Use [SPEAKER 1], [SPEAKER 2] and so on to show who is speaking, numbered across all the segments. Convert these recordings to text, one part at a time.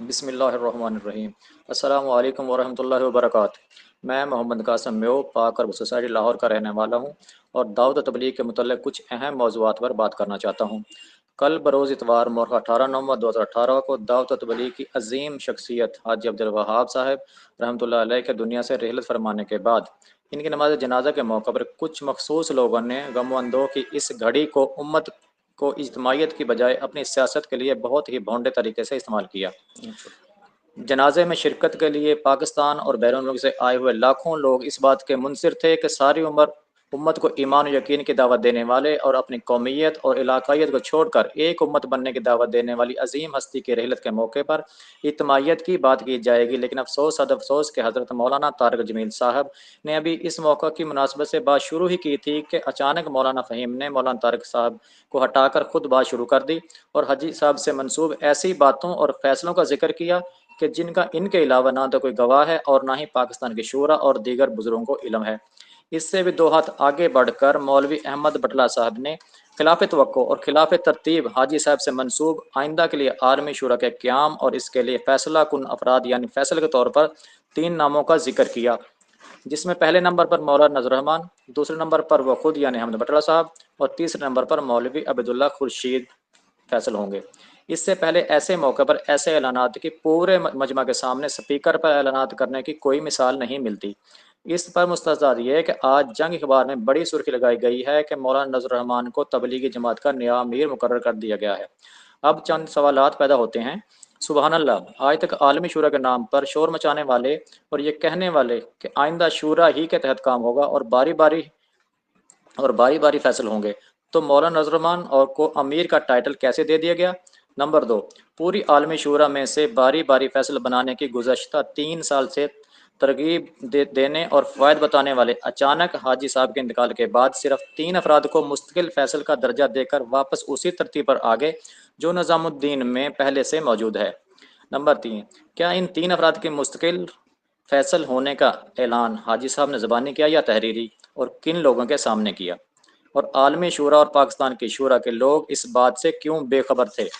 [SPEAKER 1] बिस्मिल्लाहिर्रहमानिर्रहीम। अस्सलामु अलैकुम वरहमतुल्लाहि वबरकातुहू। मैं मोहम्मद कासिम मेो पाक अरब सोसाइटी लाहौर का रहने वाला हूँ और दावत तबलीग के मुतल्लिक़ कुछ अहम मौज़ूआत पर बात करना चाहता हूँ। कल बरोज़ इतवार मौका 18 नवंबर 2018 को दावत तबलीग की अजीम शख्सियत हाजी अब्दुल वहाब साहब रहमतुल्लाह अलैह के दुनिया से रहलत फरमाने के बाद इनकी नमाज जनाजा के मौके पर कुछ मखसूस लोगों ने गमअंदों की इस घड़ी को उम्मत को इज्तमाइयत की बजाय अपनी सियासत के लिए बहुत ही भोंडे तरीके से इस्तेमाल किया। जनाजे में शिरकत के लिए पाकिस्तान और बैरून मुल्क से आए हुए लाखों लोग इस बात के मुनसिर थे कि सारी उम्र उम्मत को ईमान और यकीन की दावत देने वाले और अपनी कौमियत और इलाकायत को छोड़कर एक उम्मत बनने की दावत देने वाली अजीम हस्ती की रहलत के मौके पर इज्तमाइयत की बात की जाएगी। लेकिन अफसोस अफसोस के हज़रत मौलाना तारिक जमील साहब ने अभी इस मौका की मुनासबत से बात शुरू ही की थी कि अचानक मौलाना फ़हीम ने मौलाना तारिक साहब को हटाकर खुद बात शुरू कर दी और हाजी साहब से मंसूब ऐसी बातों और फैसलों का जिक्र किया कि जिनका इनके अलावा ना तो कोई गवाह है और ना ही पाकिस्तान की शूरा और दीगर बुजुर्गों को इल्म है। इससे भी दो हाथ आगे बढ़कर मौलवी अहमद बटला साहब ने खिलाफ तवक्को और खिलाफ तरतीब हाजी साहब से मंसूब आइंदा के लिए आलमी शुरा के क़याम और इसके लिए फैसला कुन अफराद यानी फैसल के तौर पर 3 नामों का जिक्र किया, जिसमें पहले नंबर पर मौलाना नजर रहमान, दूसरे नंबर पर वह खुद यानी अहमद बटला साहब और तीसरे नंबर पर मौलवी अब्दुल्ला खुर्शीद फैसल होंगे। इससे पहले ऐसे मौके पर ऐसे ऐलानात की पूरे मजमा के सामने स्पीकर पर ऐलानात करने की कोई मिसाल नहीं मिलती। इस पर मुस्तज़ाद ये है कि आज जंग अखबार में बड़ी सुर्खी लगाई गई है कि मौलाना नजर रहमान को तबलीगी जमात का नया अमीर मुकर्रर कर दिया गया है। अब चंद सवालात पैदा होते हैं। सुबहान अल्लाह, आज तक आलमी शुरा के नाम पर शोर मचाने वाले और ये कहने वाले कि आइंदा शुरा ही के तहत काम होगा और बारी बारी फैसल होंगे, तो मौलाना नजर रहमान और को अमीर का टाइटल कैसे दे दिया गया? नंबर 2, पूरी आलमी शूरा में से बारी बारी फैसल बनाने की गुज़श्ता 3 साल से तरगीब देने और फ़ायद बताने वाले अचानक हाजी साहब के इंतकाल के बाद सिर्फ 3 अफराद को मुस्तकिल फैसल का दर्जा देकर वापस उसी तरतीब पर आ गए जो निज़ामुद्दीन में पहले से मौजूद है। नंबर 3, क्या इन 3 अफराद के मुस्तकिल फैसल होने का ऐलान हाजी साहब ने ज़बानी किया या तहरीरी, और किन लोगों के सामने किया? और आलमी शूरा और पाकिस्तान की शूरा के लोग इस बात से क्यों बेखबर थे?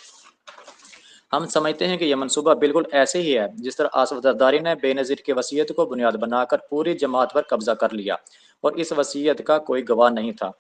[SPEAKER 1] हम समझते हैं कि यह मनसूबा बिल्कुल ऐसे ही है जिस तरह आसफ जरदारी ने बेनज़ीर की वसीयत को बुनियाद बनाकर पूरी जमात पर कब्जा कर लिया और इस वसीयत का कोई गवाह नहीं था।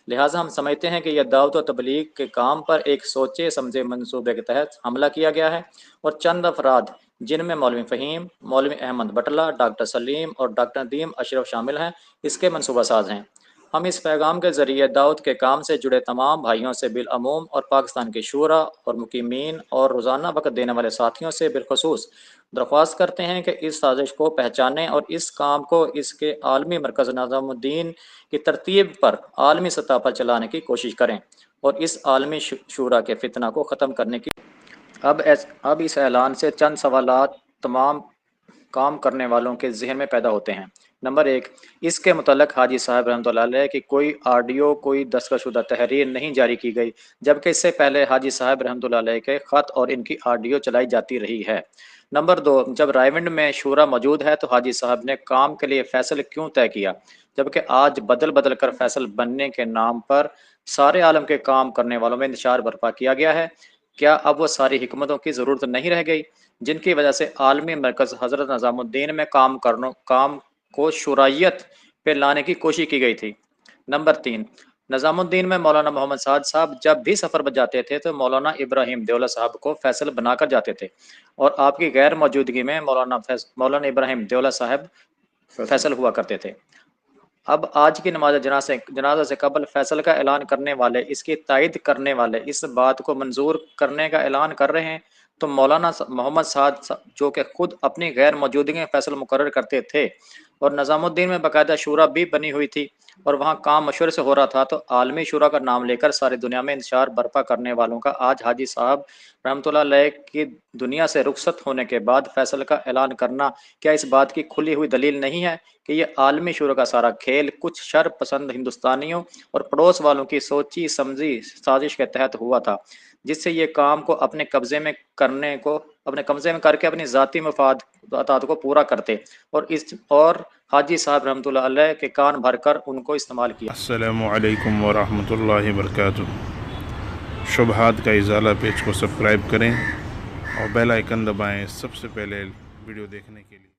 [SPEAKER 1] लिहाजा हम समझते हैं कि यह दावत व तबलीग के काम पर एक सोचे समझे मनसूबे के तहत हमला किया गया है और चंद अफराद जिनमें मौलवी फ़हीम, मौलवी अहमद बटला, डॉक्टर सलीम और डॉक्टर नदीम अशरफ शामिल हैं, इसके मनसूबा साज हैं। हम इस पैगाम के ज़रिए दाऊद के काम से जुड़े तमाम भाइयों से बिलअमूम और पाकिस्तान की शूरा और मुकीमीन और रोज़ाना वक़्त देने वाले साथियों से बिलखसूस दरख्वास्त करते हैं कि इस साजिश को पहचानें और इस काम को इसके आलमी मरकज़ निज़ामुद्दीन की तरतीब पर आलमी सतह पर चलाने की कोशिश करें और इस आलमी शूरा के फितना को ख़त्म करने की। अब इस ऐलान से चंद सवालात तमाम काम करने वालों के जहन में पैदा होते हैं। नंबर 1, इसके मुतल्लक हाजी साहब रहमतुल्लाह अलैह की कोई ऑडियो, कोई दस्तखतशुदा तहरीर नहीं जारी की गई, जबकि इससे पहले हाजी साहब रहमतुल्लाह अलैह के ख़त और इनकी ऑडियो चलाई जाती रही है। नंबर 2, जब रायविंड में शूरा मौजूद है तो हाजी साहब ने काम के लिए फैसल क्यों तय किया, जबकि आज बदल बदल कर फैसल बनने के नाम पर सारे आलम के काम करने वालों में इंतशार बर्पा किया गया है? क्या अब वो सारी हिकमतों की ज़रूरत नहीं रह गई जिनकी वजह से आलमी मरकज़ हज़रत निज़ामुद्दीन में काम को शुराइयत पे लाने की कोशिश की गई थी? नंबर 3, निज़ामुद्दीन में मौलाना मोहम्मद साद साहब जब भी सफ़र पर जाते थे तो मौलाना इब्राहिम देवला साहब को फैसल बनाकर जाते थे और आपकी गैर मौजूदगी में मौलाना इब्राहिम देवला साहब फैसल हुआ करते थे। अब आज की नमाज जनाजा से कबल फैसल का ऐलान करने वाले, इसकी तायद करने वाले इस बात को मंजूर करने का ऐलान कर रहे हैं, तो मौलाना मोहम्मद साद जो कि खुद अपनी गैर मौजूदगी में फैसल मुकर्रर करते थे और निज़ामुद्दीन में बाकायदा शूरा भी बनी हुई थी और वहाँ काम मशवरे से हो रहा था, तो आलमी शूरा का नाम लेकर सारी दुनिया में इंतशार बर्पा करने वालों का आज हाजी साहब रहमतुल्लाह अलैह की दुनिया से रुखसत होने के बाद फैसल का ऐलान करना क्या इस बात की खुली हुई दलील नहीं है कि ये आलमी शूरा का सारा खेल कुछ शर पसंद हिंदुस्तानियों और पड़ोस वालों की सोची समझी साजिश के तहत हुआ था, जिससे ये काम को अपने कब्जे में करके अपनी ज़ाती मफादात को पूरा करते और हाजी साहब रहमतुल्लाह अलैह के कान भरकर उनको इस्तेमाल किया।
[SPEAKER 2] अस्सलामु अलैकुम वरहमतुल्लाहि वबरकातुहू। शुबहात का इज़ाला पेज को सब्सक्राइब करें اور بیل آئیکن دبائیں سب سے پہلے ویڈیو دیکھنے کے لیے۔